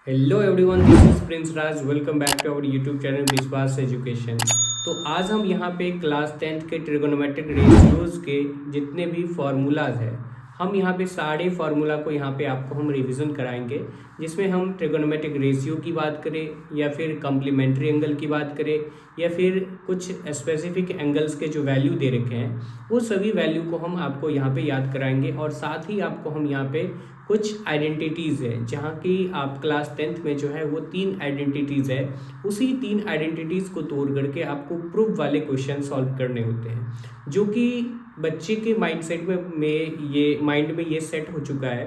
Hello everyone, this is Prince Raj. Welcome back to our YouTube channel Vishwas education. तो आज हम यहाँ पे क्लास 10th के ट्रिगोनोमेट्रिक रेशियोज के जितने भी फार्मूलाज हैं, हम यहाँ पे सारे फार्मूला को यहाँ पे आपको हम रिवीजन कराएंगे, जिसमें हम ट्रिगोनोमेट्रिक रेशियो की बात करें या फिर कम्प्लीमेंट्री एंगल की बात करें या फिर कुछ स्पेसिफिक एंगल्स के जो वैल्यू दे रखे हैं वो सभी वैल्यू को हम आपको यहाँ पे याद कराएंगे। और साथ ही आपको हम यहाँ पे कुछ आइडेंटिटीज़ है, जहाँ की आप क्लास 10th में जो है वो 3 आइडेंटिटीज़ है, उसी 3 आइडेंटिटीज़ को तोड़ करके आपको प्रूफ वाले क्वेश्चन सॉल्व करने होते हैं, जो कि बच्चे के माइंडसेट माइंड में ये सेट हो चुका है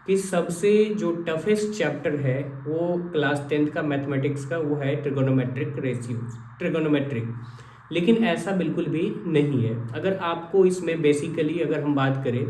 कि सबसे जो टफेस्ट चैप्टर है वो क्लास 10th का मैथमेटिक्स का वो है ट्रिगोनोमेट्रिक रेशियोज, ट्रिगोनोमेट्रिक। लेकिन ऐसा बिल्कुल भी नहीं है। अगर आपको इसमें बेसिकली अगर हम बात करें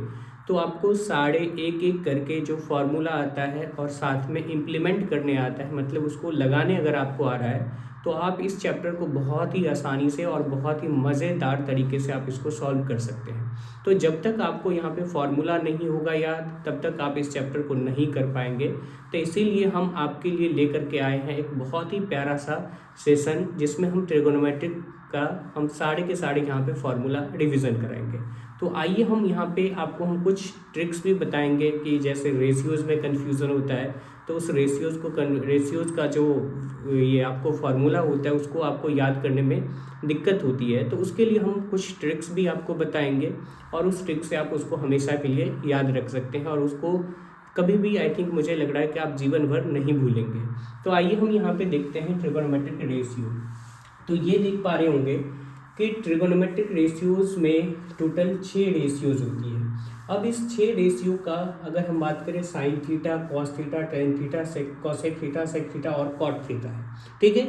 तो आपको सारे एक एक करके जो फार्मूला आता है और साथ में इम्प्लीमेंट करने आता है, मतलब उसको लगाने अगर आपको आ रहा है तो आप इस चैप्टर को बहुत ही आसानी से और बहुत ही मज़ेदार तरीके से आप इसको सॉल्व कर सकते हैं। तो जब तक आपको यहाँ पे फार्मूला नहीं होगा याद, तब तक आप इस चैप्टर को नहीं कर पाएंगे। तो इसीलिए हम आपके लिए लेकर के आए हैं एक बहुत ही प्यारा सा सेशन, जिसमें हम ट्रिगोनोमेट्रिक का हम सारे के सारे यहाँ पे फार्मूला रिवीजन कराएंगे। तो आइए हम यहाँ पे आपको हम कुछ ट्रिक्स भी बताएंगे कि जैसे रेशियोज़ में कन्फ्यूज़न होता है तो उस रेशियोज़ का जो ये आपको फार्मूला होता है उसको आपको याद करने में दिक्कत होती है, तो उसके लिए हम कुछ ट्रिक्स भी आपको बताएंगे और उस ट्रिक से आप उसको हमेशा के लिए याद रख सकते हैं और उसको कभी भी आई थिंक मुझे लग रहा है कि आप जीवन भर नहीं भूलेंगे। तो आइए हम यहाँ पे देखते हैं ट्रिगोनोमेट्रिक रेशियो। तो ये देख पा रहे होंगे कि ट्रिगोनोमेट्रिक रेशियोज़ में टोटल 6 रेशियोज़ होती है। अब इस 6 रेशियो का अगर हम बात करें sine theta, cos theta, tan theta, cosec theta, sec theta और कॉट थीटा है, ठीक है।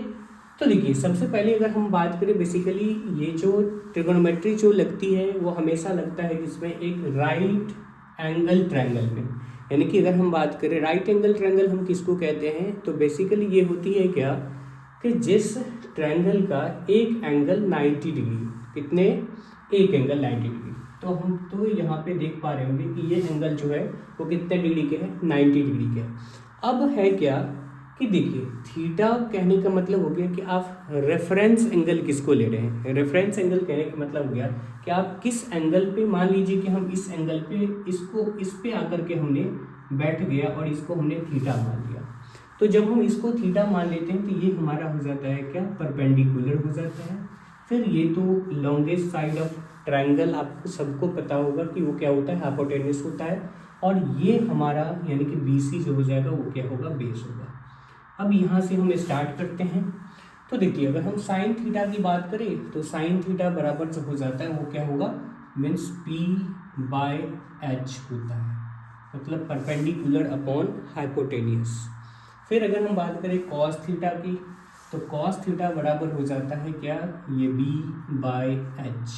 तो देखिए, सबसे पहले अगर हम बात करें बेसिकली ये जो ट्रिगोनोमेट्री जो लगती है वो हमेशा लगता है जिसमें एक राइट एंगल ट्रायंगल में, यानी कि अगर हम बात करें राइट एंगल ट्रायंगल हम किसको कहते हैं, तो बेसिकली ये होती है क्या कि जिस ट्रायंगल का एक एंगल 90 डिग्री, कितने, एक एंगल 90 डिग्री। तो हम तो यहाँ पे देख पा रहे होंगे कि ये एंगल जो है वो कितने डिग्री के है, 90 डिग्री के है। अब है क्या कि देखिए, थीटा कहने का मतलब हो गया कि आप रेफरेंस एंगल किसको ले रहे हैं। रेफरेंस एंगल कहने का मतलब हो गया कि आप किस एंगल पे, मान लीजिए कि हम इस एंगल पे इसको इस पे आकर के हमने बैठ गया और इसको हमने थीटा मान लिया। तो जब हम इसको थीटा मान लेते हैं तो ये हमारा हो जाता है क्या, परपेंडिकुलर हो जाता है। फिर ये तो लॉन्गेस्ट साइड ऑफ ट्रायंगल, आपको सबको पता होगा कि वो क्या होता है, हाइपोटेन्यूस होता है। और ये हमारा यानी कि BC जो हो जाएगा वो क्या होगा, बेस होगा। अब यहाँ से हम स्टार्ट करते हैं। तो देखिए, अगर हम साइन थीटा की बात करें तो साइन थीटा बराबर जो हो जाता है वो क्या होगा, मीन्स P/H होता है, मतलब परपेंडिकुलर अपॉन हाइपोटेन्यूस। फिर अगर हम बात करें कॉस थीटा की, तो कॉस थीटा बराबर हो जाता है क्या, ये B/H,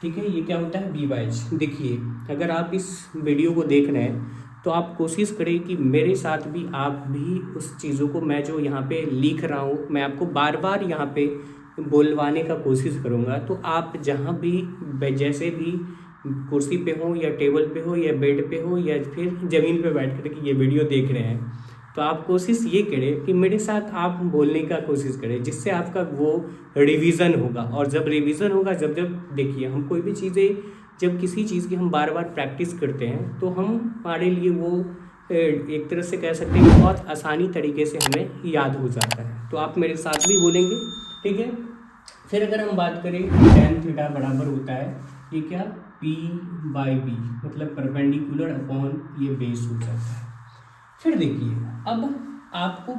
ठीक है। ये क्या होता है, B/H। देखिए, अगर आप इस वीडियो को देख रहे हैं तो आप कोशिश करें कि मेरे साथ भी आप भी उस चीज़ों को, मैं जो यहाँ पे लिख रहा हूँ मैं आपको बार बार यहाँ पे बोलवाने का कोशिश करूँगा। तो आप जहाँ भी जैसे भी कुर्सी पे हो या टेबल पे हो या बेड पे हो या फिर ज़मीन पे बैठ कर के ये वीडियो देख रहे हैं, तो आप कोशिश ये करें कि मेरे साथ आप बोलने का कोशिश करें, जिससे आपका वो रिवीजन होगा। और जब रिवीजन होगा, जब देखिए, हम कोई भी चीज़ें, जब किसी चीज़ की हम बार बार प्रैक्टिस करते हैं तो हम हमारे लिए वो एक तरह से कह सकते हैं कि बहुत आसानी तरीके से हमें याद हो जाता है। तो आप मेरे साथ भी बोलेंगे, ठीक है। फिर अगर हम बात करें, टेन थीटा बराबर होता है ये क्या, P/B, मतलब परपेंडिकुलर अपॉन ये बेस हो जाता है। फिर देखिए, अब आपको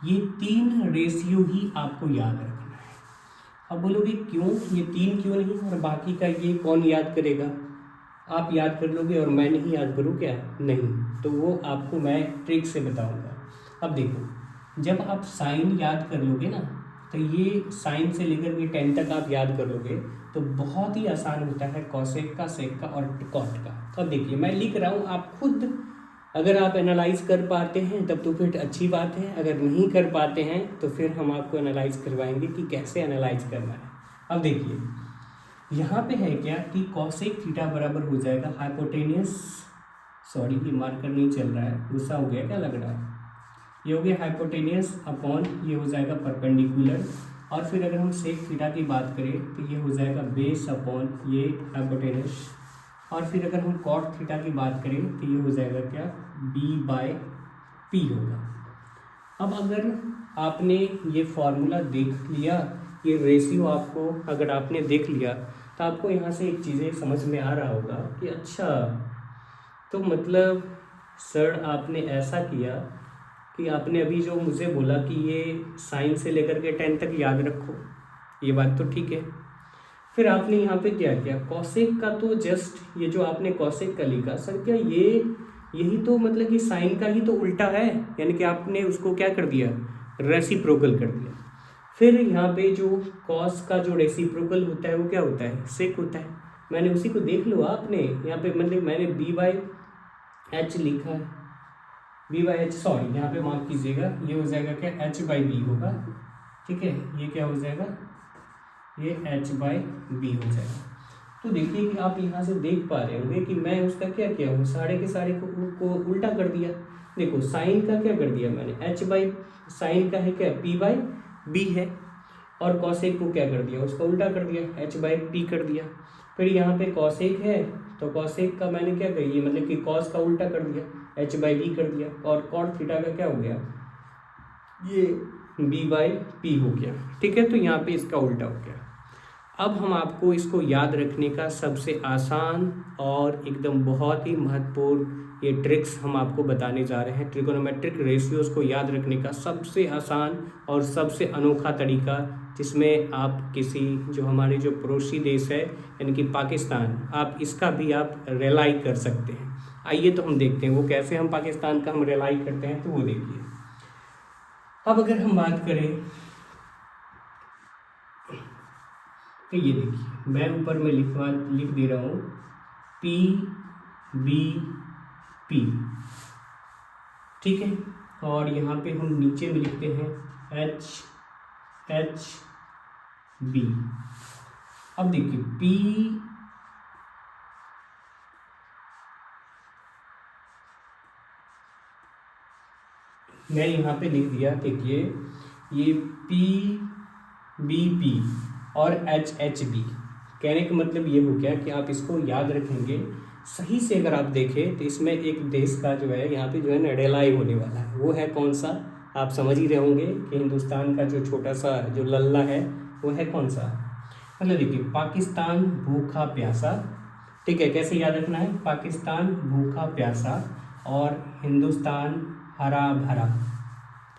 ये 3 रेशियो ही आपको याद रखना है। अब बोलोगे क्यों, ये 3 क्यों नहीं, और बाकी का ये कौन याद करेगा। आप याद कर लोगे और मैं नहीं याद करूँ क्या, नहीं, तो वो आपको मैं ट्रिक से बताऊंगा। अब देखो, जब आप साइन याद कर लोगे ना, तो ये साइन से लेकर के 10 तक आप याद कर लोगे तो बहुत ही आसान होता है कॉसेक का, सेक का और कॉट का। अब देखिए, मैं लिख रहा हूँ, आप खुद अगर आप एनालाइज कर पाते हैं तब तो फिर अच्छी बात है, अगर नहीं कर पाते हैं तो फिर हम आपको एनालाइज करवाएंगे कि कैसे एनालाइज करना है। अब देखिए, यहाँ पे है क्या कि कॉसेक थीटा बराबर हो जाएगा हाइपोटेनियस, सॉरी ये मार्कर नहीं चल रहा है, गुस्सा हो गया क्या लग रहा है, ये हो गया हाइपोटेनियस अपॉन ये हो जाएगा परपेंडिकुलर, और फिर अगर हम सेक थीटा की बात करें तो ये हो जाएगा बेस अपॉन ये हाइपोटेनियस, और फिर अगर हम कॉट थीटा की बात करें तो ये हो जाएगा क्या, b/p होगा। अब अगर आपने ये फॉर्मूला देख लिया, ये रेशियो आपको अगर आपने देख लिया, तो आपको यहाँ से एक चीज़ें समझ में आ रहा होगा कि अच्छा, तो मतलब सर आपने ऐसा किया कि आपने अभी जो मुझे बोला कि ये साइन से लेकर के 10 तक याद रखो, ये बात तो ठीक है। फिर आपने यहाँ पे क्या किया, कॉसेक का तो जस्ट ये जो आपने कॉसेक का लिखा, सर क्या ये यही तो मतलब कि साइन का ही तो उल्टा है, यानी कि आपने उसको क्या कर दिया, रेसिप्रोकल कर दिया। फिर यहाँ पे जो कॉस का जो रेसिप्रोकल होता है वो क्या होता है, सेक होता है। मैंने उसी को देख लो, आपने यहाँ पे मतलब मैंने b/h लिखा है, b/h, सॉरी यहाँ पे माफ कीजिएगा, ये हो जाएगा क्या, h/b होगा, ठीक है, ये क्या हो जाएगा, ये h/b हो जाएगा। तो देखिए कि आप यहाँ से देख पा रहे होंगे कि मैं उसका क्या किया हूँ, सारे के सारे को उल्टा कर दिया। देखो साइन का क्या कर दिया मैंने, साइन का है क्या, p/b है, और कॉसेक को क्या कर दिया, उसका उल्टा कर दिया, h/p कर दिया। फिर यहाँ पे कॉसेक है तो कॉसेक का मैंने क्या कही, मतलब कि कॉस का उल्टा कर दिया, h/b कर दिया, और कॉट थीटा का क्या हो गया, ये b/p हो गया, ठीक है। तो यहाँ पे इसका उल्टा हो गया। अब हम आपको इसको याद रखने का सबसे आसान और एकदम बहुत ही महत्वपूर्ण ये ट्रिक्स हम आपको बताने जा रहे हैं। ट्रिगोनोमेट्रिक रेशियोज को याद रखने का सबसे आसान और सबसे अनोखा तरीका, जिसमें आप किसी जो हमारे जो पड़ोसी देश है यानी कि पाकिस्तान, आप इसका भी आप रिलाई कर सकते हैं। आइए तो हम देखते हैं वो कैसे हम पाकिस्तान का हम रिलाई करते हैं, तो वो देखिए। अब अगर हम बात करें तो ये देखिए, मैं ऊपर में लिख दे रहा हूँ p/b/p, ठीक है, और यहाँ पे हम नीचे में लिखते हैं h/b। अब देखिए मैं यहाँ पे लिख दिया, देखिए ये p/b/p और h/b, कहने का मतलब ये हो गया कि आप इसको याद रखेंगे सही से। अगर आप देखें तो इसमें एक देश का जो है यहाँ पे जो है ना रिलाई होने वाला है, वो है कौन सा, आप समझ ही रहे होंगे कि हिंदुस्तान का जो छोटा सा जो लल्ला है वो है कौन सा, मतलब देखिए पाकिस्तान भूखा प्यासा, ठीक है, कैसे याद रखना है, पाकिस्तान भूखा प्यासा और हिंदुस्तान हरा भरा।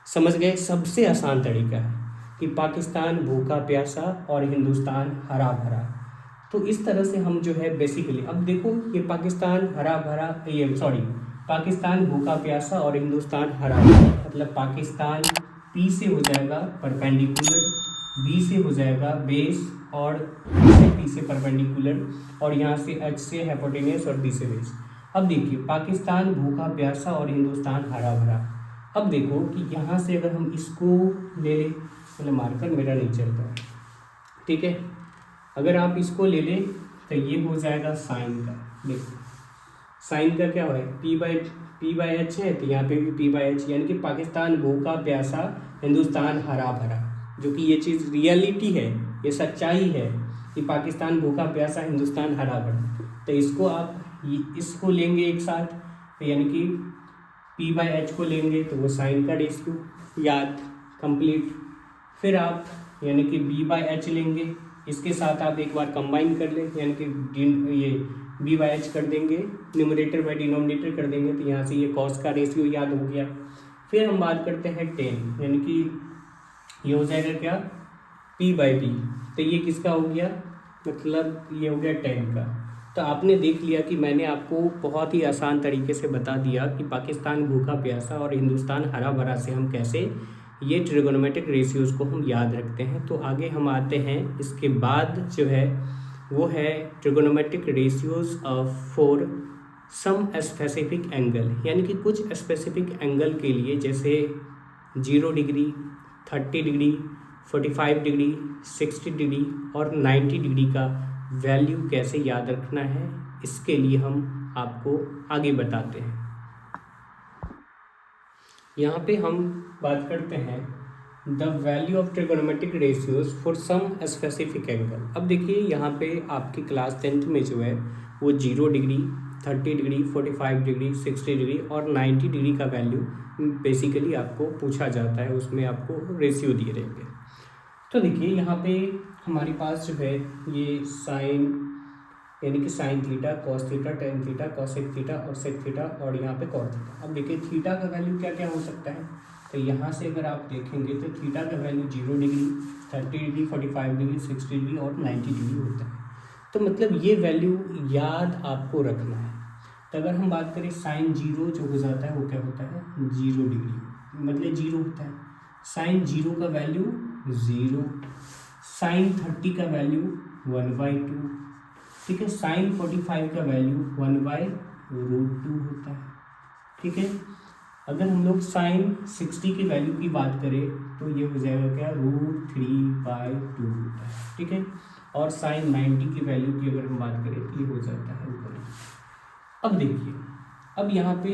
समझ गए, सबसे आसान तरीका है कि पाकिस्तान भूखा प्यासा और हिंदुस्तान हरा भरा। तो इस तरह से हम जो है बेसिकली, अब देखो ये पाकिस्तान हरा भरा, ये सॉरी पाकिस्तान भूखा प्यासा और हिंदुस्तान हरा भरा, मतलब पाकिस्तान P से हो जाएगा परपेंडिकुलर, B से हो जाएगा बेस, और P से परपेंडिकुलर, और यहाँ से H से हाइपोटेनियस और B से बेस। अब देखिए पाकिस्तान भूखा प्यासा और हिंदुस्तान हरा भरा। अब देखो कि यहाँ से अगर हम इसको ले लें, मतलब मार्कर मेरा नहीं चलता है, ठीक है, अगर आप इसको ले लें तो ये हो जाएगा साइन का। देखो साइन का क्या है, p/h है, तो यहाँ पे भी p/h, यानी कि पाकिस्तान भूखा प्यासा हिंदुस्तान हरा भरा, जो कि ये चीज़ रियलिटी है, ये सच्चाई है कि पाकिस्तान भूखा प्यासा हिंदुस्तान हरा भरा। तो इसको आप इसको लेंगे एक साथ, तो यानी कि p/h को लेंगे तो वो साइन का रेशियो याद कंप्लीट। फिर आप यानी कि b/h लेंगे, इसके साथ आप एक बार कंबाइन कर लें, यानी कि ये b/h कर देंगे, न्यूमरेटर बाय डिनोमिनेटर कर देंगे, तो यहाँ से ये कॉस का रेशियो याद हो गया। फिर हम बात करते हैं 10, यानी कि ये हो जाएगा क्या, p/p, तो ये किसका हो गया, मतलब ये हो गया 10 का। तो आपने देख लिया कि मैंने आपको बहुत ही आसान तरीके से बता दिया कि पाकिस्तान भूखा प्यासा और हिंदुस्तान हरा भरा से हम कैसे ये ट्रिगोनोमेट्रिक रेशियोज को हम याद रखते हैं। तो आगे हम आते हैं, इसके बाद जो है वो है trigonometric ratios for some specific angle, यानी कि कुछ स्पेसिफिक एंगल के लिए, जैसे 0 डिग्री, 30 डिग्री, 45 डिग्री, 60 डिग्री और 90 डिग्री का वैल्यू कैसे याद रखना है, इसके लिए हम आपको आगे बताते हैं। यहाँ पे हम बात करते हैं the value of trigonometric ratios for some specific angle. अब देखिए यहाँ पे आपकी क्लास 10th में जो है वो 0 डिग्री, 30 डिग्री, 45 डिग्री, 60 डिग्री और 90 डिग्री का वैल्यू बेसिकली आपको पूछा जाता है, उसमें आपको रेशियो दिए रहेंगे। तो देखिए यहाँ पे हमारे पास जो है ये साइन यानी कि sine theta, cos theta, tan theta, cosec theta और सेक थीटा और यहाँ पे कॉट थीटा। अब देखिए थीटा का वैल्यू क्या क्या हो सकता है, तो यहाँ से अगर आप देखेंगे तो थीटा का value 0 degree, 30 degree, 45 degree, 60 degree और 90 डिग्री होता है। तो मतलब ये वैल्यू याद आपको रखना है। तो अगर हम बात करें साइन 0 जो हो जाता है वो क्या होता है 0 डिग्री, मतलब 0 होता है। साइन 0 का वैल्यू 0, साइन 30 का वैल्यू 1/2, ठीक है। साइन 45 का वैल्यू 1/√2 होता है, ठीक है। अगर हम लोग साइन 60 की वैल्यू की बात करें तो ये हो जाएगा क्या √3/2 होता है, ठीक है। और साइन 90 की वैल्यू की अगर हम बात करें तो ये हो जाता है ऊपर। अब देखिए, अब यहाँ पे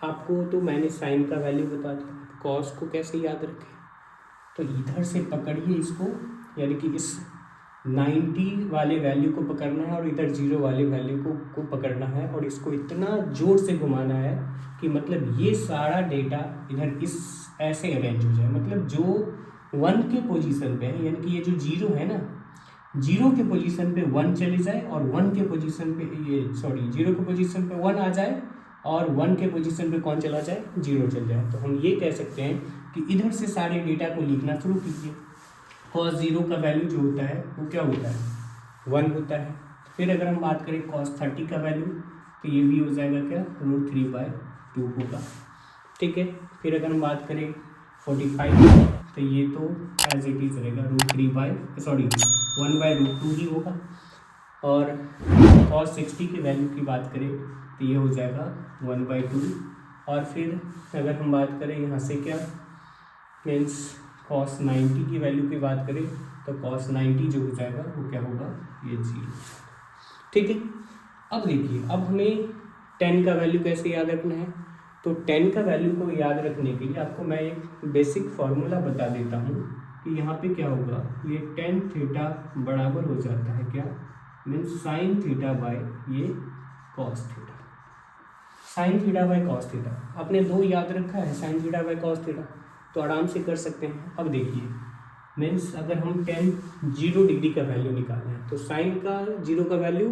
आपको तो मैंने साइन का वैल्यू बता दिया, कॉस को कैसे याद रखें, तो इधर से पकड़िए इसको, यानी कि इस 90 वाले वैल्यू को पकड़ना है और इधर 0 वाले वैल्यू को पकड़ना है और इसको इतना जोर से घुमाना है कि मतलब ये सारा डेटा इधर इस ऐसे अरेंज हो जाए, मतलब जो 1 के पोजीशन पे है, यानी कि ये जो 0 है ना, 0 के पोजीशन पे 1 चले जाए और 1 के पोजीशन पे 0 के पोजीशन पे 1 आ जाए और 1 के पोजीशन पे कौन चला जाए 0 चल जाए। तो हम ये कह सकते हैं कि इधर से सारे डेटा को लिखना शुरू कीजिए। कॉस 0 का वैल्यू जो होता है वो क्या होता है 1 होता है। फिर अगर हम बात करें कॉस 30 का वैल्यू तो ये भी हो जाएगा क्या √3/2 होगा, ठीक है। फिर अगर हम बात करें 45 तो ये तो एज इट इज रहेगा √1/√2 ही होगा। और कॉस 60 की वैल्यू की बात करें तो ये हो जाएगा 1/2। और फिर अगर हम बात करें यहाँ से क्या मीन्स कॉस 90 की वैल्यू की बात करें तो कॉस 90 जो हो जाएगा वो क्या होगा ये 0, ठीक है। अब देखिए, अब हमें 10 का वैल्यू कैसे याद रखना है, तो 10 का वैल्यू को याद रखने के लिए आपको मैं एक बेसिक फार्मूला बता देता हूँ कि यहाँ पे क्या होगा, ये tan थीटा बराबर हो जाता है क्या मीन्स साइन थीटा बाय ये cos theta. Sine theta by cos theta आपने 2 याद रखा है, sine theta by cos theta, तो आराम से कर सकते हैं। अब देखिए मीन्स अगर हम 0 डिग्री का वैल्यू निकालना है तो साइन का 0 का वैल्यू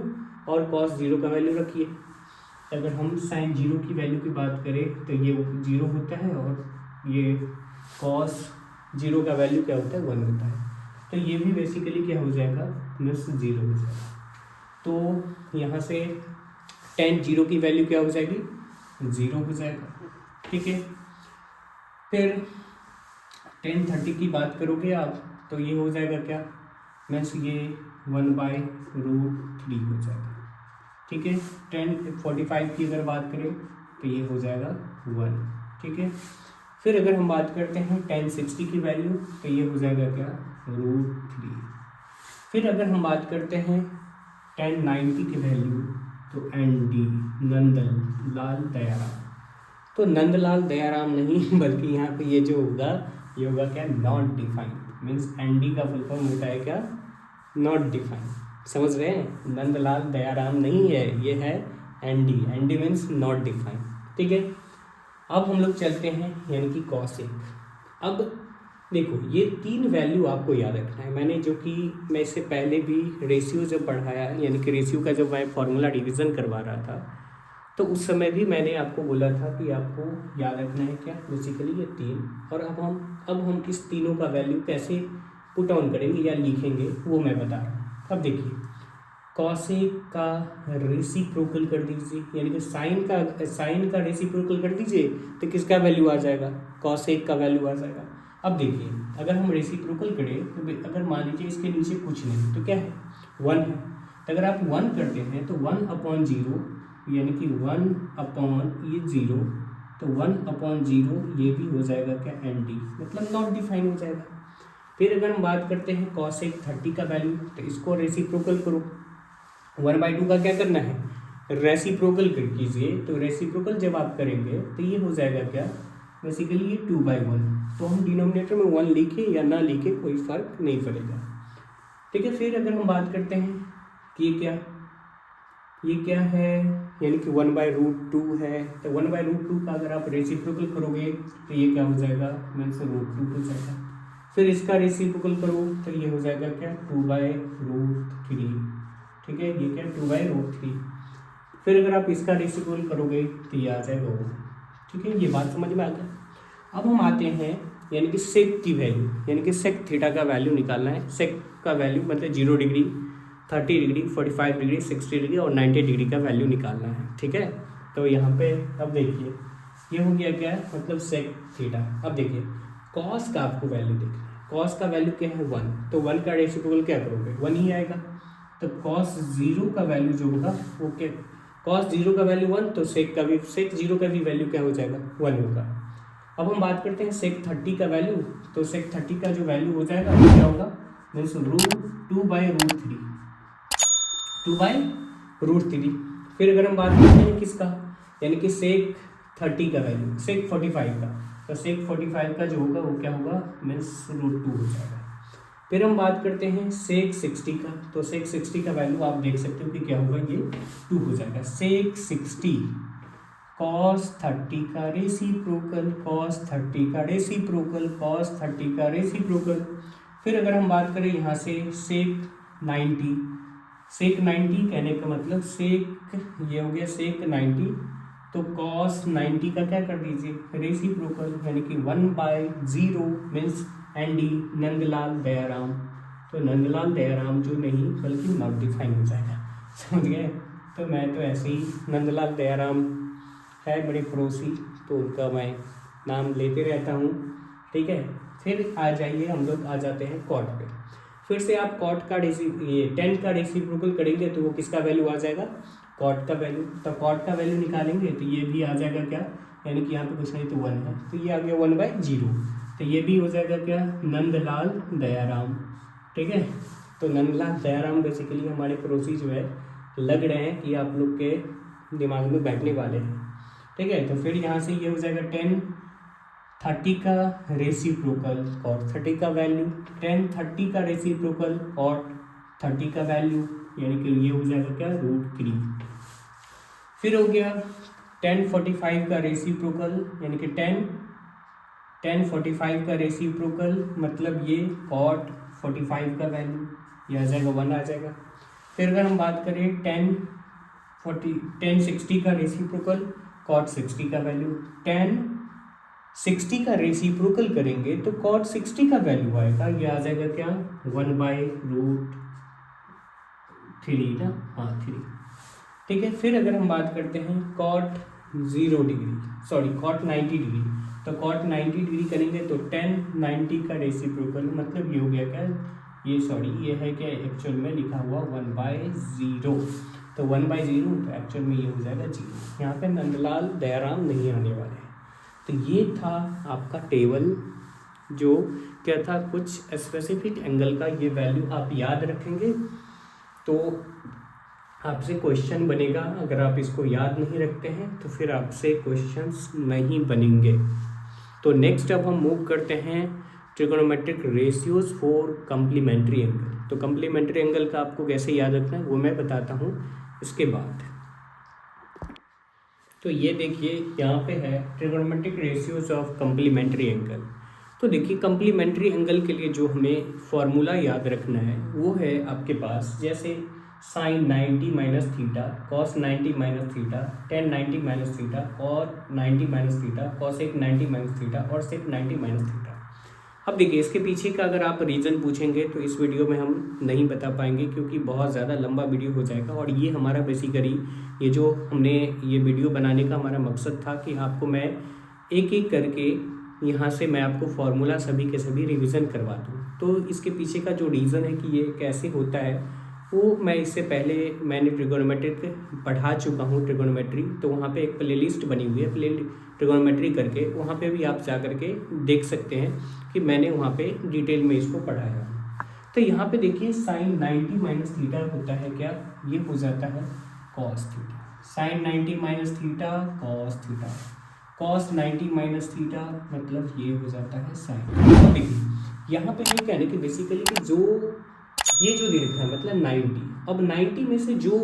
और कॉस 0 का वैल्यू रखिए। अगर हम साइन 0 की वैल्यू की बात करें तो ये 0 होता है और ये कॉस 0 का वैल्यू क्या होता है 1 होता है, तो ये भी बेसिकली क्या हो जाएगा मीन्स 0 हो जाएगा। तो यहाँ से tan 0 की वैल्यू क्या हो जाएगी 0 हो जाएगा, ठीक है। फिर tan 30 की बात करोगे आप तो ये हो जाएगा क्या मीन्स ये 1/√3 हो जाएगा, ठीक है। tan 45 की अगर बात करें तो ये हो जाएगा 1, ठीक है। फिर अगर हम बात करते हैं tan 60 की वैल्यू तो ये हो जाएगा क्या √3। फिर अगर हम बात करते हैं tan 90 की वैल्यू तो ND नंदलाल दयाराम, तो नंदलाल दयाराम नहीं बल्कि यहाँ पे ये जो होगा ये होगा क्या नॉट डिफाइंड, मीन्स ND का फुल फॉर्म होता है क्या नॉट डिफाइंड, समझ रहे हैं। नंदलाल दयाराम नहीं है, ये है ND मीन्स नॉट डिफाइंड, ठीक है। अब हम लोग चलते हैं यानी कि कॉसेक। अब देखो ये 3 वैल्यू आपको याद रखना है। मैंने जो कि मैं इससे पहले भी रेशियो जब पढ़ाया है यानी कि रेशियो का जब मैं फॉर्मूला रिवीजन करवा रहा था तो उस समय भी मैंने आपको बोला था कि आपको याद रखना है क्या बेसिकली ये 3। और अब हम इस तीनों का वैल्यू कैसे पुट ऑन करेंगे या लिखेंगे वो मैं बता रहा हूँ। अब देखिए कॉसेक का रेसिप्रोकल कर दीजिए, यानी कि साइन का रेसिप्रोकल कर दीजिए तो किसका वैल्यू आ जाएगा कॉसेक का वैल्यू आ जाएगा। अब देखिए अगर हम रेसिप्रोकल करें तो अगर मान लीजिए इसके नीचे कुछ नहीं तो क्या है 1 है, तो अगर आप 1 करते हैं तो 1/0 यानी कि 1/0 तो 1/0 ये भी हो जाएगा क्या ND, मतलब नॉट डिफाइन हो जाएगा। फिर अगर हम बात करते हैं कॉसेक 30 का वैल्यू तो इसको रेसिप्रोकल करो, 1/2 का क्या करना है रेसिप्रोकल कीजिए, तो रेसिप्रोकल जब आप करेंगे तो ये हो जाएगा क्या बेसिकली ये 2/1, तो हम डिनोमिनेटर में 1 लिखे या ना लिखे कोई फ़र्क नहीं पड़ेगा। ठीक है, फिर अगर हम बात करते हैं कि ये क्या है, यानी कि 1/√2 है, तो 1/√2 का अगर आप रेसिप्रोकल करोगे तो ये क्या हो जाएगा, मीन्स √2 हो जाएगा। फिर इसका रेसिप्रोकल करो तो ये हो जाएगा क्या, 2/√3। ठीक है, ये क्या 2/√3। फिर अगर आप इसका रेसिप्रोकल करोगे तो ये आ जाएगा वो। ठीक है, ये बात समझ में आ गया। अब हम आते हैं यानी कि सेक की वैल्यू, यानी कि सेक थीटा का वैल्यू निकालना है। सेक का वैल्यू मतलब 0 डिग्री, 30 डिग्री, 45 डिग्री, 60 डिग्री और 90 डिग्री का वैल्यू निकालना है। ठीक है, तो यहाँ पे अब देखिए ये हो गया क्या है, मतलब सेक थीटा। अब देखिए कॉस का आपको वैल्यू देखना है। कॉस का वैल्यू क्या है 1, तो 1 का रेसिप्रोकल क्या करोगे, 1 ही आएगा। तो कॉस 0 का वैल्यू जो होगा वो क्या, कॉस 0 का वैल्यू 1, तो सेक 0 का भी वैल्यू क्या हो जाएगा, 1 होगा। अब हम बात करते हैं सेक 30 का वैल्यू, तो सेक 30 का जो वैल्यू हो जाएगा वो क्या होगा, मीन्स √2/√3, 2/√3। फिर अगर हम बात करते हैं किसका, यानी कि सेक 30 का वैल्यू, सेक 45 का, तो सेक 45 का जो होगा वो क्या होगा, मीन्स √2 हो जाएगा। फिर हम बात करते हैं सेक 60 का, तो सेक 60 का वैल्यू आप देख सकते हो कि क्या होगा, ये 2 हो जाएगा। सेक 60 cos 30 का रेसिप्रोकल, cos 30 का रेसिप्रोकल, cos 30 का रेसिप्रोकल। फिर अगर हम बात करें यहाँ से सेक 90, सेक 90 कहने का मतलब सेक, ये हो गया सेक 90, तो cos 90 का क्या कर दीजिए, रेसिप्रोकल, यानी कि 1/0 मीन्स एनडी, नंदलाल दयाराम। तो नंदलाल दयाराम जो नहीं बल्कि मॉडिफाइंग हो जाएगा, समझ गए। तो मैं तो ऐसे ही नंदलाल दयाराम है बड़े पड़ोसी, तो उनका मैं नाम लेते रहता हूँ। ठीक है, फिर आ जाइए हम लोग आ जाते हैं कॉट पे। फिर से आप कॉट का ये 10 का रेसिप्रोकल करेंगे तो वो किसका वैल्यू आ जाएगा, कॉट का वैल्यू। तो कॉट का वैल्यू निकालेंगे तो ये भी आ जाएगा क्या, यानी कि यहाँ पे कुछ नहीं तो 1 है, तो ये आ गया 1/0। तो ये भी हो जाएगा क्या, नंदलाल दयाराम। ठीक है, तो नंदलाल दयाराम बेसिकली हमारे पड़ोसी जो है लग रहे हैं कि आप लोग के दिमाग में बैठने वाले हैं। ठीक है, तो फिर यहाँ से ये हो जाएगा 10 30 का रेसिप्रोकल कॉट 30 का वैल्यू, 10 30 का रेसिप्रोकल कॉट 30 का वैल्यू, यानी कि ये हो जाएगा क्या, √3। फिर हो गया 10 45 का रेसिप्रोकल, यानी कि 10 45 का रेसिप्रोकल, मतलब ये कॉट 45 का वैल्यू, ये आ जाएगा 1 आ जाएगा। फिर अगर हम बात करें 10 60 का रेसिप्रोकल, कॉट 60 का वैल्यू, 10 60 का रेसिप्रोकल करेंगे तो कॉट 60 का वैल्यू आएगा, ये आ जाएगा क्या, 1/√3 ना, हाँ 3। ठीक है, फिर अगर हम बात करते हैं cot 0 degree, sorry cot 90 degree, तो कॉट 90 डिग्री करेंगे तो 10 90 का रेसिप्रोकल, मतलब ये हो गया क्या, ये सॉरी ये है क्या, एक्चुअल में लिखा हुआ 1/0, तो 1/0 तो एक्चुअल में ये हो जाएगा 0। यहाँ पे नंदलाल दयाराम नहीं आने वाले हैं। तो ये था आपका टेबल, जो क्या था, कुछ स्पेसिफिक एंगल का ये वैल्यू आप याद रखेंगे तो आपसे क्वेश्चन बनेगा। अगर आप इसको याद नहीं रखते हैं तो फिर आपसे क्वेश्चंस नहीं बनेंगे। तो नेक्स्ट अब हम मूव करते हैं trigonometric ratios for complementary angle. तो कम्प्लीमेंट्री एंगल का आपको कैसे याद रखना है वो मैं बताता हूँ इसके बाद। तो ये देखिए यहाँ पे है trigonometric ratios of complementary angle. तो देखिए कम्प्लीमेंट्री एंगल के लिए जो हमें फॉर्मूला याद रखना है वो है आपके पास, जैसे sine 90 minus theta, cos 90 minus theta, tan 90 minus theta, cot 90 minus theta, cosec 90 minus theta और सेक 90 माइनस थीटा। अब देखिए इसके पीछे का अगर आप रीज़न पूछेंगे तो इस वीडियो में हम नहीं बता पाएंगे क्योंकि बहुत ज़्यादा लंबा वीडियो हो जाएगा। और ये हमारा बेसिकली ये जो हमने ये वीडियो बनाने का हमारा मकसद था कि आपको मैं एक एक करके यहाँ से मैं आपको फार्मूला सभी के सभी रिवीजन करवा दूँ। तो इसके पीछे का जो रीज़न है कि ये कैसे होता है वो मैं इससे पहले मैंने ट्रिगोनोमेट्रिक पढ़ा चुका हूँ ट्रिगोनोमेट्री, तो वहाँ पे एक प्लेलिस्ट बनी हुई है ट्रिगोनोमेट्री करके, वहाँ पे भी आप जा करके देख सकते हैं कि मैंने वहाँ पे डिटेल में इसको पढ़ाया। तो यहाँ पे देखिए साइन 90 माइनस थीटा होता है क्या, ये हो जाता है cos theta. Sine 90 minus theta cos theta, cos 90 minus theta मतलब ये हो जाता है साइन। देखिए यहाँ पे ये कहने कि बेसिकली कि जो ये जो दे रखा है मतलब 90, अब 90 में से जो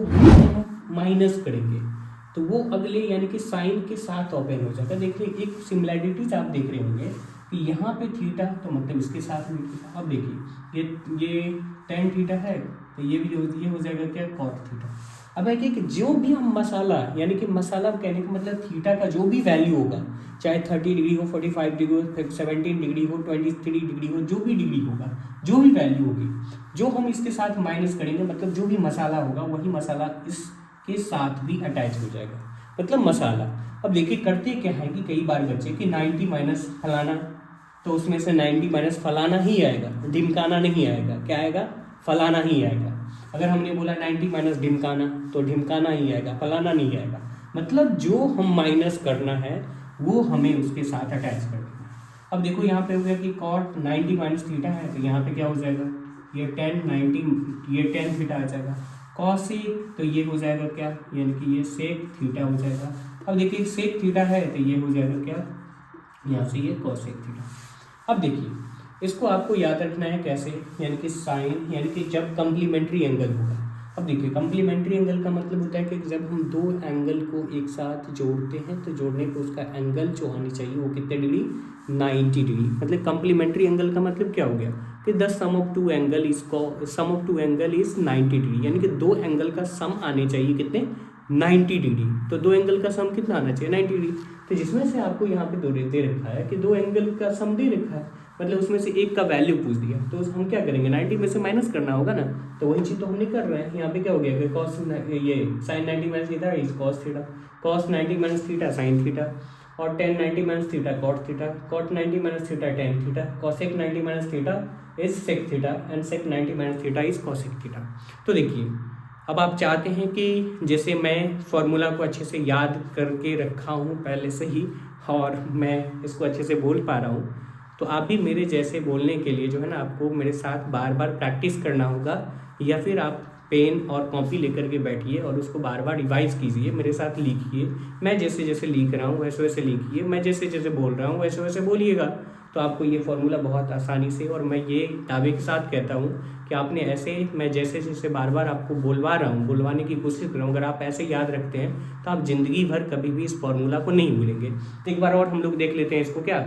माइनस करेंगे तो वो अगले यानी कि साइन के साथ ओपन हो जाता है। देखिए एक सिमिलैरिटीज आप देख रहे होंगे कि यहाँ पे थीटा तो मतलब इसके साथ भी थीटा। अब देखिए ये टेन थीटा है तो ये हो जाएगा क्या, कॉट थीटा। अब है कि जो भी हम मसाला यानी कि मसाला कहने का मतलब थीटा का जो भी वैल्यू होगा, चाहे 30 डिग्री हो, 45 डिग्री हो, 17 डिग्री हो, 23 डिग्री हो, जो भी डिग्री होगा, जो भी वैल्यू होगी, जो हम इसके साथ माइनस करेंगे मतलब जो भी मसाला होगा वही मसाला इसके साथ भी अटैच हो जाएगा, मतलब मसाला। अब देखिए करते क्या है कि कई बार बच्चे कि 90 माइनस फलाना, तो उसमें से 90 माइनस फलाना ही आएगा, ढिमकाना नहीं आएगा। क्या आएगा, फलाना ही आएगा। अगर हमने बोला 90 माइनस ढिमकाना तो ढिमकाना ही आएगा, फलाना नहीं आएगा। मतलब जो हम माइनस करना है वो हमें उसके साथ अटैच कर देना है। अब देखो यहाँ पे हो गया कि कॉट 90 माइनस थीटा है तो यहाँ पे क्या हो जाएगा, ये 10 थीटा आ जाएगा। कॉसेक तो ये हो जाएगा क्या, यानी कि ये सेक थीटा हो जाएगा। अब देखिए सेक थीटा है तो ये हो जाएगा क्या, यहाँ से ये कॉसेक थीटा। अब देखिए इसको आपको याद रखना है कैसे, यानी कि साइन यानी कि जब कम्प्लीमेंट्री एंगल होगा। अब देखिए कम्प्लीमेंट्री एंगल का मतलब होता है कि जब हम दो एंगल को एक साथ जोड़ते हैं तो जोड़ने को उसका एंगल जो आनी चाहिए वो कितने डिग्री, 90 डिग्री। मतलब कम्प्लीमेंट्री एंगल का मतलब क्या हो गया कि the sum of two angle is 90 degree, यानी कि दो एंगल का सम आने चाहिए कितने, 90 डिग्री। तो दो एंगल का सम कितना आना चाहिए, 90 डिग्री। तो जिसमें से आपको यहाँ पे दे रखा है कि दो एंगल का सम दे रखा है, मतलब उसमें से एक का वैल्यू पूछ दिया तो हम क्या करेंगे, 90 में से माइनस करना होगा ना। तो वही चीज़ तो हमने कर रहे हैं। यहाँ पे क्या हो गया कि कॉस ये sine 90 minus theta is cos theta, cos 90 minus theta sine theta, और tan 90 minus theta cot theta, cot 90 minus theta tan theta, cosec 90 minus theta is sec theta and sec 90 minus theta is cosec theta. तो देखिए अब आप चाहते हैं कि जैसे मैं फॉर्मूला को अच्छे से याद करके रखा हूँ पहले से ही और मैं इसको अच्छे से बोल पा रहा हूँ, तो आप भी मेरे जैसे बोलने के लिए जो है ना आपको मेरे साथ बार बार प्रैक्टिस करना होगा, या फिर आप पेन और कॉपी लेकर के बैठिए और उसको बार बार रिवाइज कीजिए, मेरे साथ लिखिए। मैं जैसे जैसे लिख रहा हूँ वैसे वैसे लिखिए, मैं जैसे जैसे बोल रहा हूँ वैसे वैसे बोलिएगा, तो आपको ये फॉर्मूला बहुत आसानी से, और मैं ये दावे के साथ कहता हूँ कि आपने ऐसे, मैं जैसे जैसे बार बार आपको बुलवाने की कोशिश कर रहा हूँ, अगर आप ऐसे याद रखते हैं तो आप ज़िंदगी भर कभी भी इस फॉर्मूला को नहीं भूलेंगे। तो एक बार और हम लोग देख लेते हैं इसको क्या,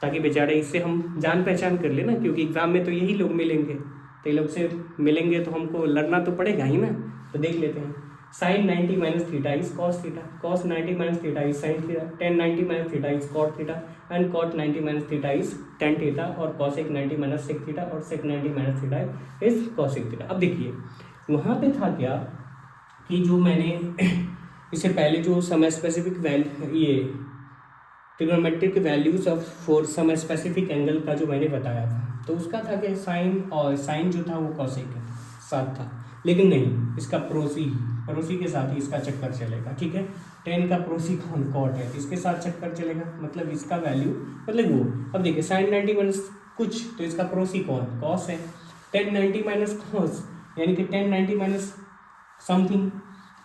ताकि बेचारे इससे हम जान पहचान कर लेना, क्योंकि एग्जाम में तो यही लोग मिलेंगे, तो ये लोग से मिलेंगे तो हमको लड़ना तो पड़ेगा ही ना। तो देख लेते हैं, sine 90 minus theta is cos theta, cos 90 minus theta is sine theta, tan 90 minus theta is cot theta and cot 90 minus theta is tan theta, और कॉसेक 90 माइनस सेक थीटा और sec 90 minus theta is cosec theta. अब देखिए वहाँ पे था क्या कि जो मैंने इससे पहले जो समय स्पेसिफिक ये trigonometric values of for some specific angle का जो मैंने बताया था, तो उसका था कि साइन जो था वो कॉसेक के साथ था, लेकिन नहीं, इसका पड़ोसी के साथ ही इसका चक्कर चलेगा। ठीक है, टेन का पड़ोसी कौन, कॉट है, तो इसके साथ चक्कर चलेगा, मतलब इसका वैल्यू मतलब वो। अब देखिए साइन 90 माइनस कुछ, तो इसका पड़ोसी कौन, कॉस है। टेन 90 माइनस कॉस यानी कि 10 90 माइनस समथिंग,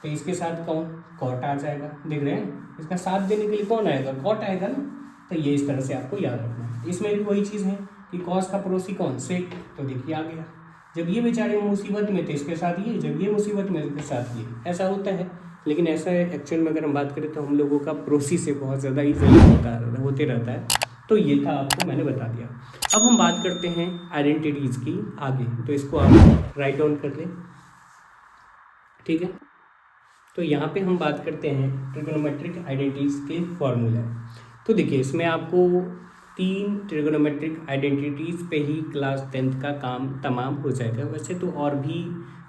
तो इसके साथ कौन, कॉट आ जाएगा। देख रहे हैं, इसका साथ देने के लिए कौन आएगा, कॉट आएगा ना। तो ये इस तरह से आपको याद रखना है। इसमें भी वही चीज़ है कि कॉस का पड़ोसी कौन, सेक, तो देखिए आ गया। जब ये बेचारे मुसीबत में थे इसके साथ ये, जब ये मुसीबत में इसके साथ ये, ऐसा होता है। लेकिन ऐसा एक्चुअल में अगर हम बात करें तो हम लोगों का पड़ोसी से बहुत ज़्यादा ईजिली होते रहता है। तो ये था, आपको मैंने बता दिया। अब हम बात करते हैं आइडेंटिटीज़ की आगे, तो इसको आप राइट डाउन कर लें। ठीक है, तो यहाँ पे हम बात करते हैं ट्रिगोनोमेट्रिक आइडेंटिटीज़ के फॉर्मूला। तो देखिए इसमें आपको 3 ट्रिगोनोमेट्रिक आइडेंटिटीज़ पे ही क्लास 10th का काम तमाम हो जाएगा। वैसे तो और भी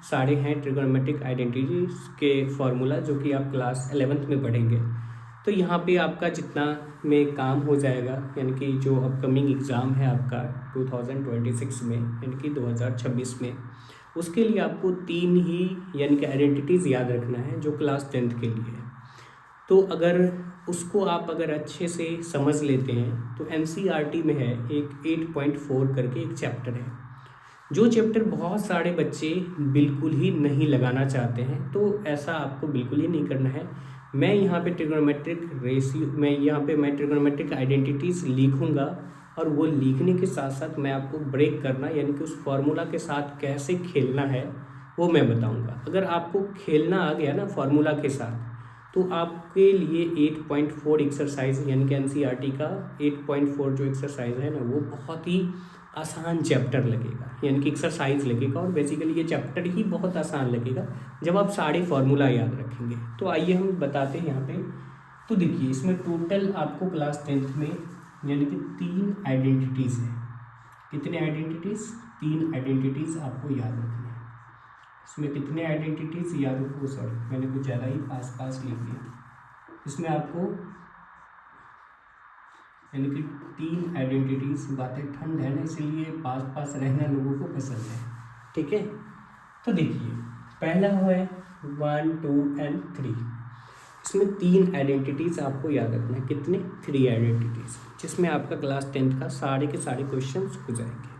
सारे हैं ट्रिगोनोमेट्रिक आइडेंटिटीज़ के फॉर्मूला जो कि आप क्लास 11th में पढ़ेंगे। तो यहाँ पे आपका जितना में काम हो जाएगा, यानी कि जो अपकमिंग एग्ज़ाम है आपका 2026 में, यानी कि 2026 में, उसके लिए आपको 3 ही यानी कि आइडेंटिटीज़ याद रखना है जो क्लास 10th के लिए है। तो अगर उसको आप अगर अच्छे से समझ लेते हैं तो एनसीईआरटी में है एक 8.4 करके एक चैप्टर है, जो चैप्टर बहुत सारे बच्चे बिल्कुल ही नहीं लगाना चाहते हैं। तो ऐसा आपको बिल्कुल ही नहीं करना है। मैं यहाँ पे ट्रिग्नोमेट्रिक रेशियो मैं ट्रिग्नोमेट्रिक आइडेंटिटीज़ लिखूँगा और वो लिखने के साथ साथ मैं आपको ब्रेक करना यानी कि उस फॉर्मूला के साथ कैसे खेलना है वो मैं बताऊँगा। अगर आपको खेलना आ गया ना फॉर्मूला के साथ तो आपके लिए 8.4 एक्सरसाइज यानी कि एनसीईआरटी का 8.4 जो एक्सरसाइज है ना वो बहुत ही आसान चैप्टर लगेगा यानी कि एक्सरसाइज लगेगा और बेसिकली ये चैप्टर ही बहुत आसान लगेगा जब आप सारे फार्मूला याद रखेंगे। तो आइए हम बताते हैं यहाँ पे। तो देखिए इसमें टोटल आपको क्लास 10th में यानी कि 3 आइडेंटिटीज़ है। कितने आइडेंटिटीज़? 3 आइडेंटिटीज़ आपको याद रखनी है। इसमें कितने आइडेंटिटीज़ याद रखो, सॉरी मैंने कुछ ज़्यादा ही पास लिख दिया। इसमें आपको यानी कि 3 आइडेंटिटीज़, बातें ठंड है ना इसलिए पास रहना लोगों को पसंद है, ठीक है। तो देखिए पहला है 1, 2 एंड 3। इसमें 3 आइडेंटिटीज़ आपको याद रखना है। कितने? 3 आइडेंटिटीज़, जिसमें आपका क्लास 10th का सारे के सारे क्वेश्चंस हो जाएंगे।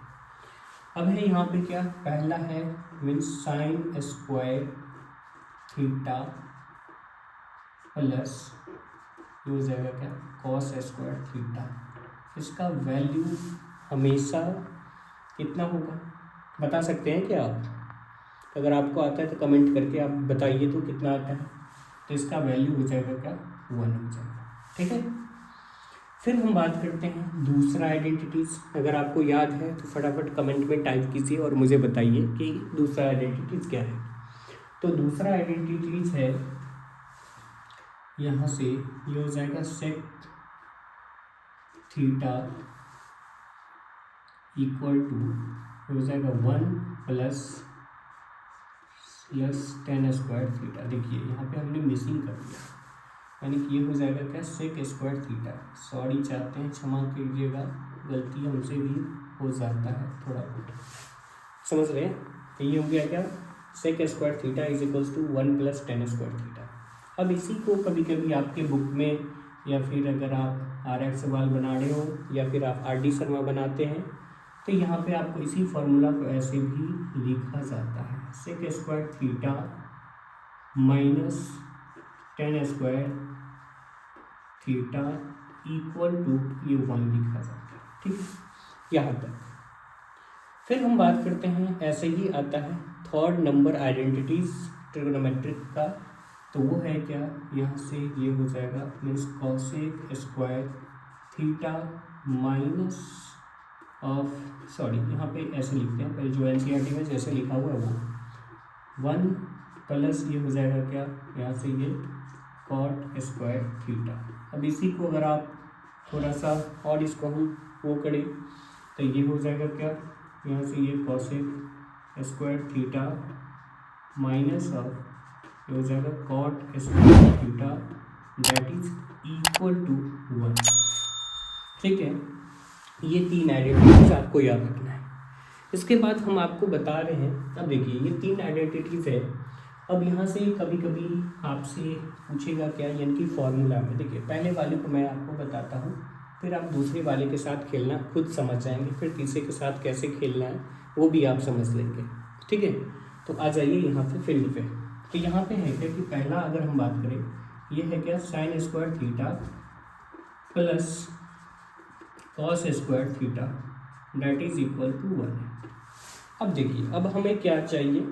अब है यहाँ पे क्या, पहला है means sign square theta plus ये हो जाएगा क्या, कॉस स्क्वायर थीटा। इसका वैल्यू हमेशा कितना होगा बता सकते हैं क्या आप? अगर आपको आता है तो कमेंट करके आप बताइए तो कितना आता है। तो इसका वैल्यू हो जाएगा क्या, 1 हो जाएगा, ठीक है। फिर हम बात करते हैं दूसरा आइडेंटिटीज़। अगर आपको याद है तो फटाफट कमेंट में टाइप कीजिए और मुझे बताइए कि दूसरा आइडेंटिटीज़ क्या है। तो दूसरा आइडेंटिटीज़ है यहाँ से ये हो जाएगा सेक थीटा इक्वल टू हो जाएगा 1 प्लस tan स्क्वायर थीटा। देखिए यहाँ पे हमने मिसिंग कर दिया यानी कि ये हो जाएगा क्या, सेक स्क्वायर थीटा। सॉरी चाहते हैं, क्षमा कीजिएगा, गलती हमसे भी हो जाता है थोड़ा बहुत, समझ रहे हैं। तो ये हो गया क्या, sec square theta is equals to 1 plus tan square theta. अब इसी को कभी कभी आपके बुक में या फिर अगर आप RX सवाल बना रहे हो या फिर आप RD शर्मा बनाते हैं तो यहाँ पे आपको इसी फॉर्मूला को ऐसे भी लिखा जाता है, sec square theta minus tan square theta equal to ये 1 लिखा जाता है, ठीक है, यहाँ तक। फिर हम बात करते हैं, ऐसे ही आता है थर्ड नंबर आइडेंटिटीज़ ट्रिग्नोमेट्रिक का। तो वो है क्या, यहाँ से ये हो जाएगा means cosec square theta minus of, sorry यहाँ पे ऐसे लिखते हैं, पहले जो एनसीईआरटी में जैसे लिखा हुआ है वो 1 प्लस ये हो जाएगा क्या, यहाँ से ये कॉट स्क्वायर थीटा। अब इसी को अगर आप थोड़ा सा और इसको हम वो करें तो ये हो जाएगा क्या, यहाँ से ये cosec square theta minus of ये हो जाएगा cot square theta that is equal to 1, ठीक है। ये 3 आइडेंटिटीज आपको याद रखना है। इसके बाद हम आपको बता रहे हैं, अब देखिए ये 3 आइडेंटिटीज है। अब यहाँ से कभी कभी आपसे पूछेगा क्या, यानी कि फॉर्मूला में। देखिए पहले वाले को मैं आपको बताता हूँ, फिर आप दूसरे वाले के साथ खेलना खुद समझ जाएंगे, फिर तीसरे के साथ कैसे खेलना है वो भी आप समझ लेंगे, ठीक है। तो आ जाइए यहाँ पे फील्ड पे। तो यहाँ पे है क्या कि पहला अगर हम बात करें ये है क्या, sine square theta plus cos square theta that is equal to 1 है। अब देखिए अब हमें क्या चाहिए,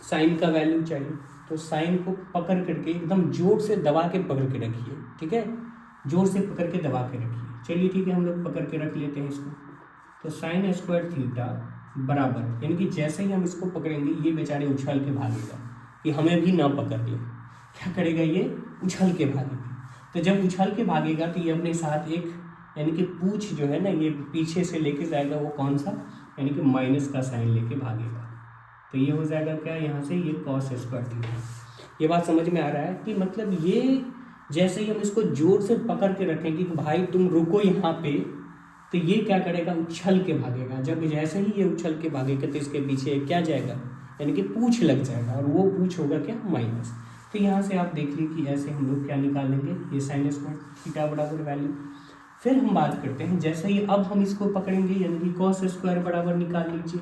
साइन का वैल्यू चाहिए। तो साइन को पकड़ करके एकदम जोर से दबा के पकड़ के रखिए, ठीक है, जोर से पकड़ के दबा के रखिए। चलिए ठीक है, हम लोग पकड़ के रख लेते हैं इसको। तो साइन स्क्वायर थीटा बराबर, यानी कि जैसे ही हम इसको पकड़ेंगे ये बेचारे उछल के भागेगा, कि हमें भी ना पकड़ ले। क्या करेगा ये, उछल के भागेगा। तो जब उछल के भागेगा तो ये अपने साथ एक यानी कि पूंछ जो है ना ये पीछे से लेके जाएगा, वो कौन सा, यानी कि माइनस का साइन लेके भागेगा। तो ये हो जाएगा क्या, यहाँ से ये कॉस स्क्वायर थीटा। ये बात समझ में आ रहा है कि मतलब ये जैसे ही हम इसको जोर से पकड़ के रखें कि भाई तुम रुको यहाँ पे, तो ये क्या करेगा, उछल के भागेगा। जब जैसे ही ये उछल के भागेगा तो इसके पीछे क्या जाएगा, यानी कि पूंछ लग जाएगा, और वो पूंछ होगा क्या, माइनस। तो यहाँ से आप देख लीजिए कि ऐसे हम लोग क्या निकालेंगे, ये साइन स्क्वायर थीटा बराबर वैल्यू। फिर हम बात करते हैं, जैसे ही अब हम इसको पकड़ेंगे यानी कि कॉस स्क्वायर बराबर निकाल लीजिए,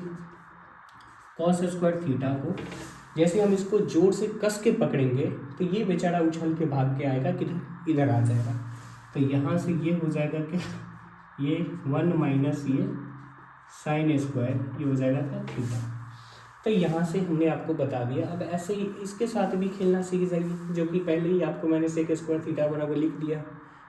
कॉस स्क्वायर थीटा को जैसे हम इसको जोर से कस के पकड़ेंगे तो ये बेचारा उछल के भाग के आएगा, किधर, इधर आ जाएगा। तो यहाँ से ये हो जाएगा क्या, ये 1 माइनस ये साइन स्क्वायर, ये हो जाएगा क्या, थीटा। तो यहाँ से हमने आपको बता दिया। अब ऐसे ही इसके साथ भी खेलना सीख जाइए, जो कि पहले ही आपको मैंने सेक स्क्वायर थीटा बराबर लिख दिया।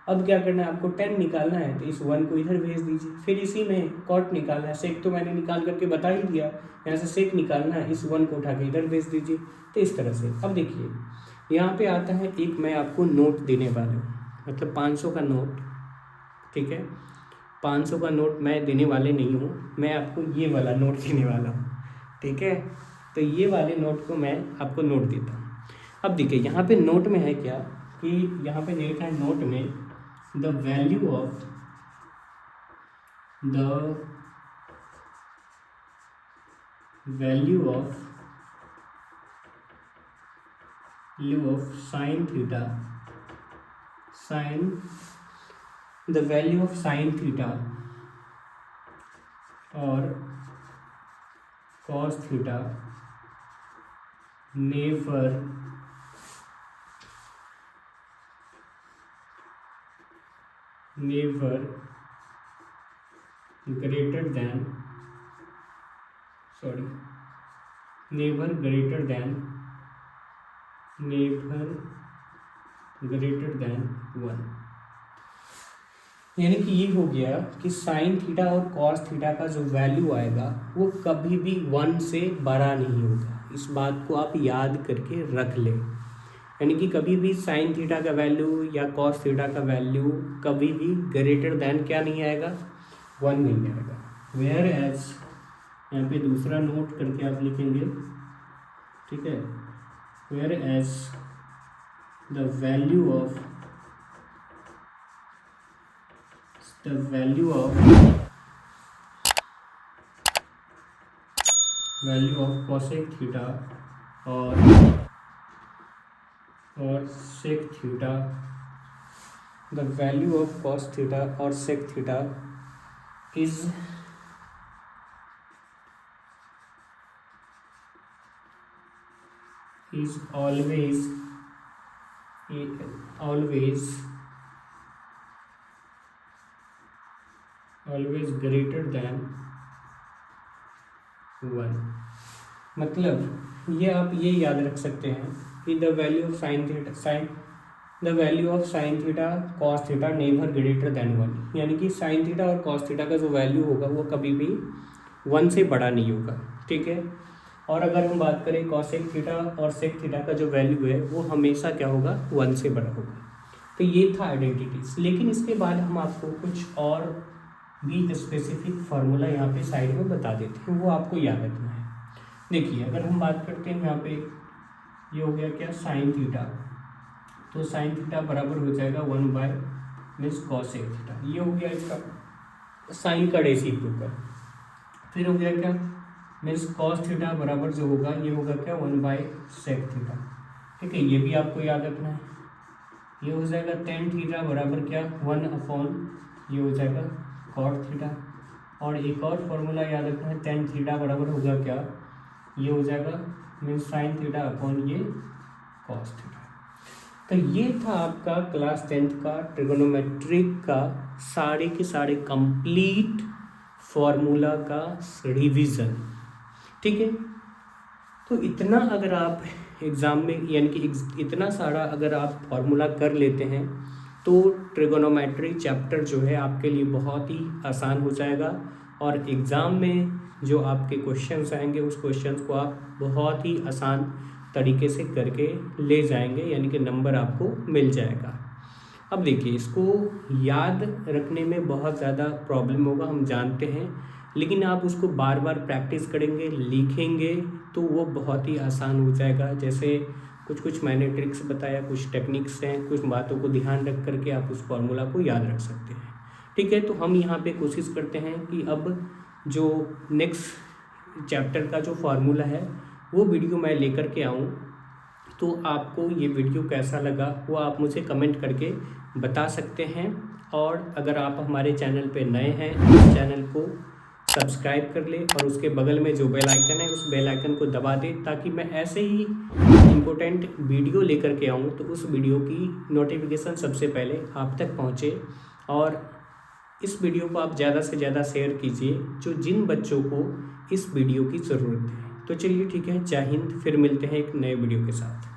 अब क्या करना है, आपको tan निकालना है, तो इस 1 को इधर भेज दीजिए। फिर इसी में cot निकालना है, सेक तो मैंने निकाल करके बता ही दिया, यहाँ से सेक निकालना है, इस 1 को उठा के इधर भेज दीजिए। तो इस तरह से। अब देखिए यहाँ पे आता है एक, मैं आपको नोट देने वाला हूँ, मतलब 500 का नोट, ठीक है। 500 का नोट मैं देने वाले नहीं हूँ, मैं आपको ये वाला नोट देने वाला हूँ, ठीक है। तो ये वाले नोट को मैं आपको नोट देता हूँ। अब देखिए यहाँ पे नोट में है क्या, कि यहाँ पे लिखा है नोट में the value of sine theta, the value of sine theta और cos theta never greater than 1। यानी कि ये हो गया कि साइन थीटा और कॉस थीटा का जो वैल्यू आएगा वो कभी भी 1 से बड़ा नहीं होगा। इस बात को आप याद करके रख लें। यानी कि कभी भी साइन थीटा का वैल्यू या कॉस थीटा का वैल्यू कभी भी ग्रेटर दैन क्या नहीं आएगा, 1 नहीं आएगा। वेयर एज यहाँ पे दूसरा नोट करके आप लिखेंगे, ठीक है। Where as the value of cosec theta और sec theta, the value of cos theta और sec theta is always greater than 1। मतलब ये आप ये याद रख सकते हैं कि the value of sine theta cos theta never greater than 1। यानी कि साइन थीटा और कॉस थीटा का जो वैल्यू होगा वो कभी भी 1 से बड़ा नहीं होगा, ठीक है। और अगर हम बात करें कॉसेक थीटा और सेक थीटा का जो वैल्यू है वो हमेशा क्या होगा, 1 से बड़ा होगा। तो ये था आइडेंटिटीज। लेकिन इसके बाद हम आपको कुछ और भी स्पेसिफिक फार्मूला यहाँ पे साइड में बता देते हैं, वो आपको याद रखना है। देखिए अगर हम बात करते हैं यहाँ पे, ये हो गया क्या, साइन थीटा, तो साइन थीटा बराबर हो जाएगा 1/, कॉसेक थीटा। ये हो गया इसका साइन का रेसिप्रोकल। फिर हो गया क्या, मीन्स कॉस थीटा बराबर जो होगा ये होगा क्या, 1/सेक थीटा, ठीक है। ये भी आपको याद रखना है। ये हो जाएगा tan थीटा बराबर क्या, 1/, ये हो जाएगा कॉट थीटा। और एक और फॉर्मूला याद रखना है, tan थीटा बराबर होगा क्या, ये हो जाएगा मीन्स साइन थीटा अपॉन ये कॉस थीटा। तो ये था आपका क्लास 10th का ट्रिगोनोमेट्रिक का सारे के सारे कंप्लीट फॉर्मूला का रिवीजन, ठीक है। तो इतना अगर आप एग्ज़ाम में, यानी कि इतना सारा अगर आप फॉर्मूला कर लेते हैं तो ट्रिगोनोमेट्री चैप्टर जो है आपके लिए बहुत ही आसान हो जाएगा। और एग्ज़ाम में जो आपके क्वेश्चंस आएंगे उस क्वेश्चंस को आप बहुत ही आसान तरीके से करके ले जाएंगे, यानी कि नंबर आपको मिल जाएगा। अब देखिए इसको याद रखने में बहुत ज़्यादा प्रॉब्लम होगा, हम जानते हैं, लेकिन आप उसको बार बार प्रैक्टिस करेंगे, लिखेंगे तो वो बहुत ही आसान हो जाएगा। जैसे कुछ मैंने ट्रिक्स बताया, कुछ टेक्निक्स हैं, कुछ बातों को ध्यान रख करके आप उस फॉर्मूला को याद रख सकते हैं, ठीक है। तो हम यहाँ पे कोशिश करते हैं कि अब जो नेक्स्ट चैप्टर का जो फार्मूला है वो वीडियो मैं लेकर के आऊँ। तो आपको ये वीडियो कैसा लगा वो आप मुझे कमेंट करके बता सकते हैं। और अगर आप हमारे चैनल पे नए हैं, इस चैनल को सब्सक्राइब कर ले और उसके बगल में जो बेल आइकन है उस बेल आइकन को दबा दे, ताकि मैं ऐसे ही इम्पोर्टेंट वीडियो लेकर के आऊँ तो उस वीडियो की नोटिफिकेशन सबसे पहले आप तक पहुँचे। और इस वीडियो को आप ज़्यादा से ज़्यादा शेयर कीजिए जो जिन बच्चों को इस वीडियो की ज़रूरत है। तो चलिए ठीक है, जय हिंद, फिर मिलते हैं एक नए वीडियो के साथ।